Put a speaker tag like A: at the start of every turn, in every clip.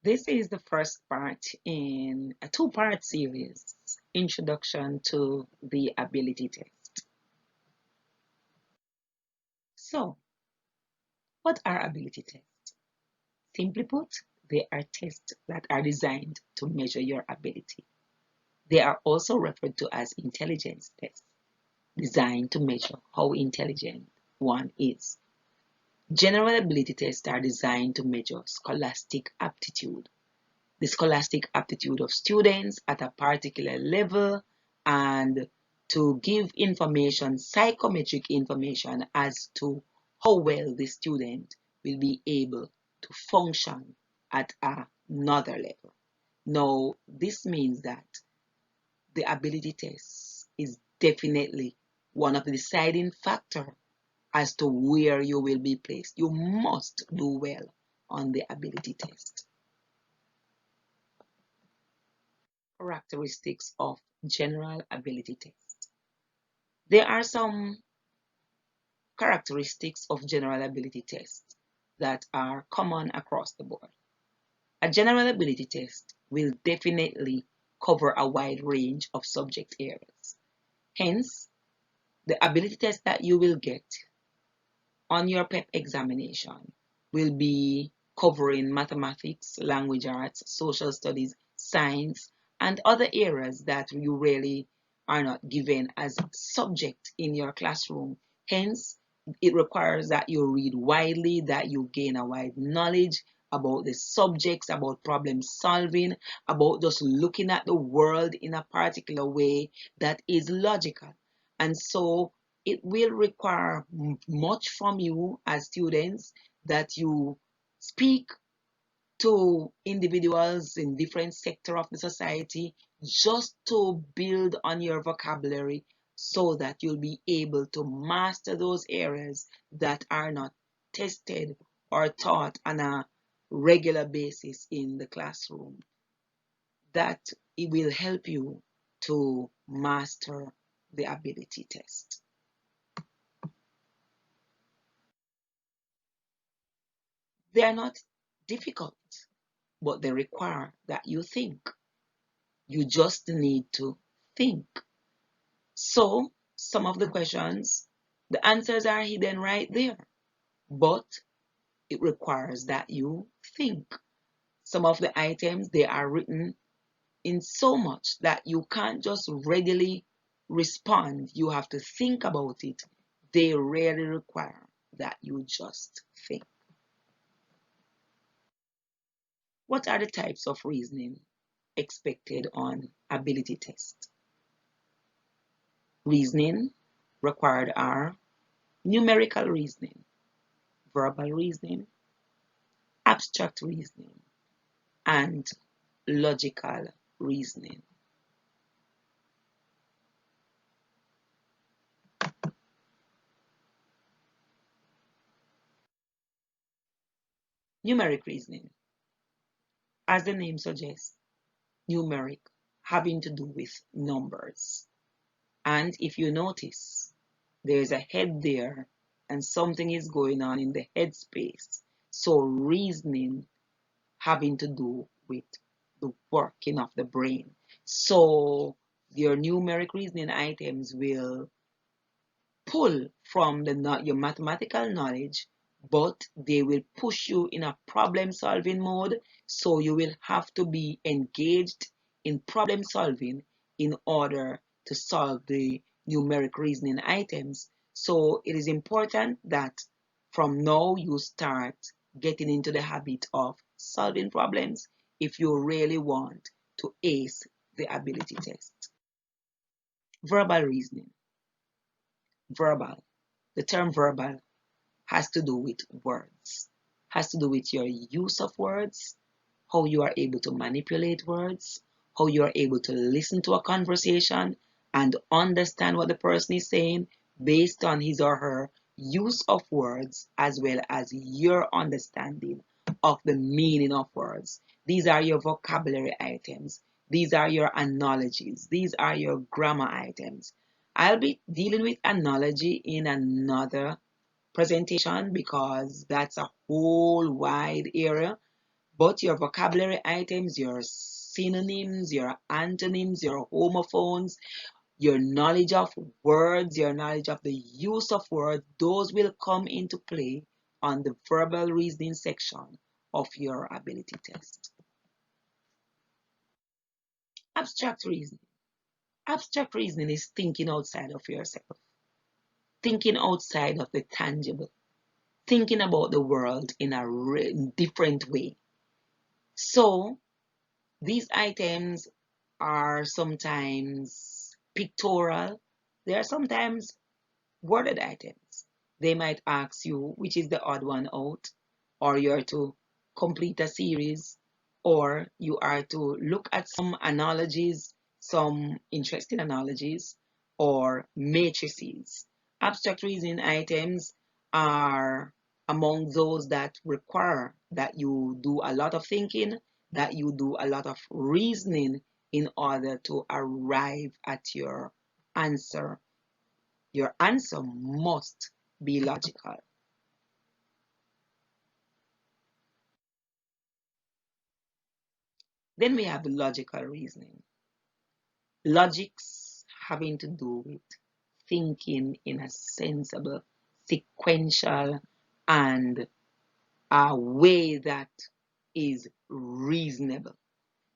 A: This is the first part in a two-part series, Introduction to the Ability Test. So, what are ability tests? Simply put, they are tests that are designed to measure your ability. They are also referred to as intelligence tests, designed to measure how intelligent one is. General ability tests are designed to measure scholastic aptitude, the scholastic aptitude of students at a particular level, and to give information, psychometric information, as to how well the student will be able to function at another level. Now, this means that the ability test is definitely one of the deciding factors as to where you will be placed. You must do well on the ability test. Characteristics of general ability test. There are some characteristics of general ability tests that are common across the board. A general ability test will definitely cover a wide range of subject areas. Hence, the ability test that you will get on your P.E.P examination will be covering mathematics, language arts, social studies, science, and other areas that you really are not given as subject in your classroom. Hence, it requires that you read widely, that you gain a wide knowledge about the subjects, about problem solving, about just looking at the world in a particular way that is logical. And so it will require much from you as students, that you speak to individuals in different sectors of the society just to build on your vocabulary so that you'll be able to master those areas that are not tested or taught on a regular basis in the classroom. That it will help you to master the ability test. They are not difficult, but they require that you think. You just need to think. So, some of the questions, the answers are hidden right there, but it requires that you think. Some of the items, they are written in so much that you can't just readily respond. You have to think about it. They really require that you just think. What are the types of reasoning expected on ability test? Reasoning required are numerical reasoning, verbal reasoning, abstract reasoning, and logical reasoning. Numeric reasoning, as the name suggests, numeric, having to do with numbers. And if you notice, there's a head there and something is going on in the head space. So reasoning having to do with the working of the brain. So your numeric reasoning items will pull from your mathematical knowledge, but they will push you in a problem solving mode. So you will have to be engaged in problem solving in order to solve the numeric reasoning items. So it is important that from now you start getting into the habit of solving problems if you really want to ace the ability test. Verbal reasoning. Verbal. The term verbal has to do with words, has to do with your use of words, how you are able to manipulate words, how you are able to listen to a conversation and understand what the person is saying based on his or her use of words, as well as your understanding of the meaning of words. These are your vocabulary items. These are your analogies. These are your grammar items. I'll be dealing with analogy in another presentation because that's a whole wide area. But your vocabulary items, your synonyms, your antonyms, your homophones, your knowledge of words, your knowledge of the use of words, those will come into play on the verbal reasoning section of your ability test. Abstract reasoning. Abstract reasoning is thinking outside of yourself, thinking outside of the tangible, thinking about the world in a different way. So these items are sometimes pictorial, they are sometimes worded items. They might ask you which is the odd one out, or you're to complete a series, or you are to look at some analogies, some interesting analogies, or matrices. Abstract reasoning items are among those that require that you do a lot of thinking, that you do a lot of reasoning in order to arrive at your answer. Your answer must be logical. Then we have logical reasoning. Logics having to do with thinking in a sensible, sequential, and a way that is reasonable.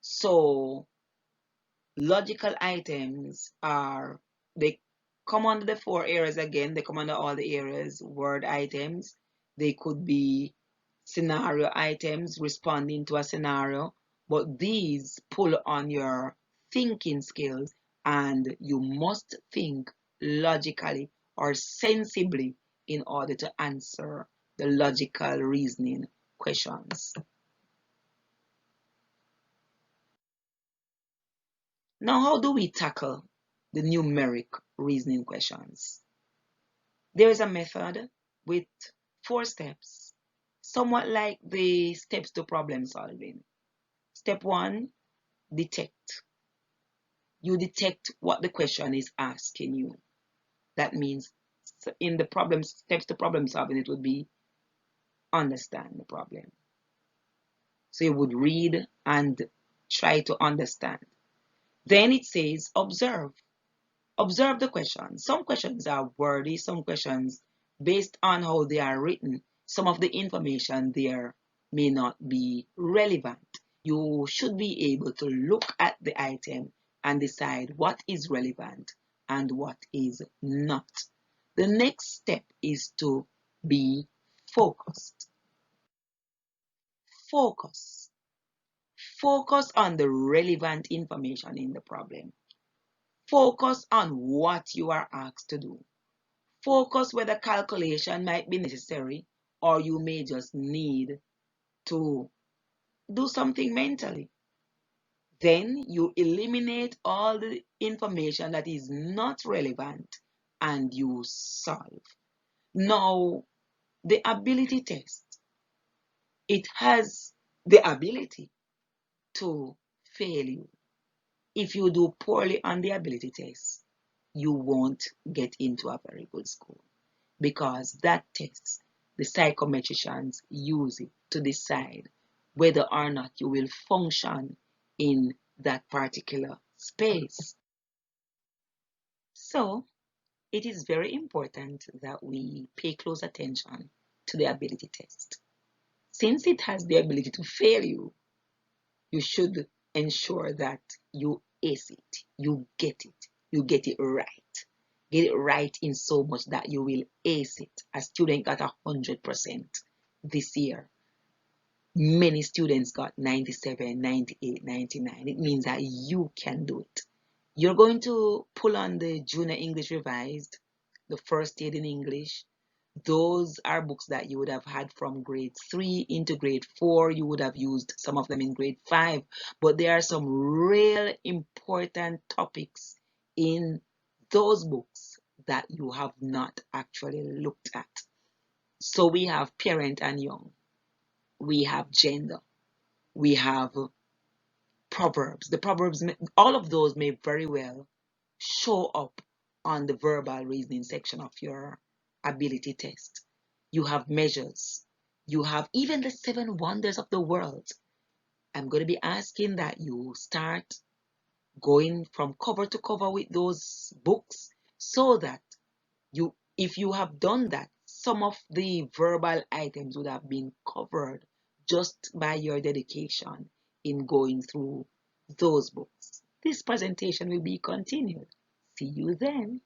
A: So logical items are, they come under the four areas again, they come under all the areas. Word items, they could be scenario items responding to a scenario, but these pull on your thinking skills, and you must think logically or sensibly in order to answer the logical reasoning questions. Now, how do we tackle the numeric reasoning questions? There is a method with 4 steps, somewhat like the steps to problem solving. Step 1, detect. You detect what the question is asking you. That means in the problem steps to problem solving, it would be understand the problem. So you would read and try to understand. Then it says observe. Observe the questions. Some questions are wordy, some questions, based on how they are written, some of the information there may not be relevant. You should be able to look at the item and decide what is relevant and what is not. The next step is to be focused. Focus. Focus on the relevant information in the problem. Focus on what you are asked to do. Focus whether calculation might be necessary, or you may just need to do something mentally. Then you eliminate all the information that is not relevant and you solve. Now, the ability test, it has the ability to fail you. If you do poorly on the ability test, you won't get into a very good school, because that test, the psychometricians use it to decide whether or not you will function in that particular space. So it is very important that we pay close attention to the ability test. Since it has the ability to fail you, you should ensure that you ace it, you get it right. Get it right in so much that you will ace it. A student got 100% this year. Many students got 97, 98, 99. It means that you can do it. You're going to pull on the Junior English Revised, the First Aid in English. Those are books that you would have had from grade 3 into grade 4. You would have used some of them in grade 5. But there are some real important topics in those books that you have not actually looked at. So we have parent and young. We have gender. We have proverbs. The proverbs, all of those may very well show up on the verbal reasoning section of your ability test. You have measures. You have even the 7 wonders of the world. I'm going to be asking that you start going from cover to cover with those books so that if you have done that, some of the verbal items would have been covered just by your dedication in going through those books. This presentation will be continued. See you then.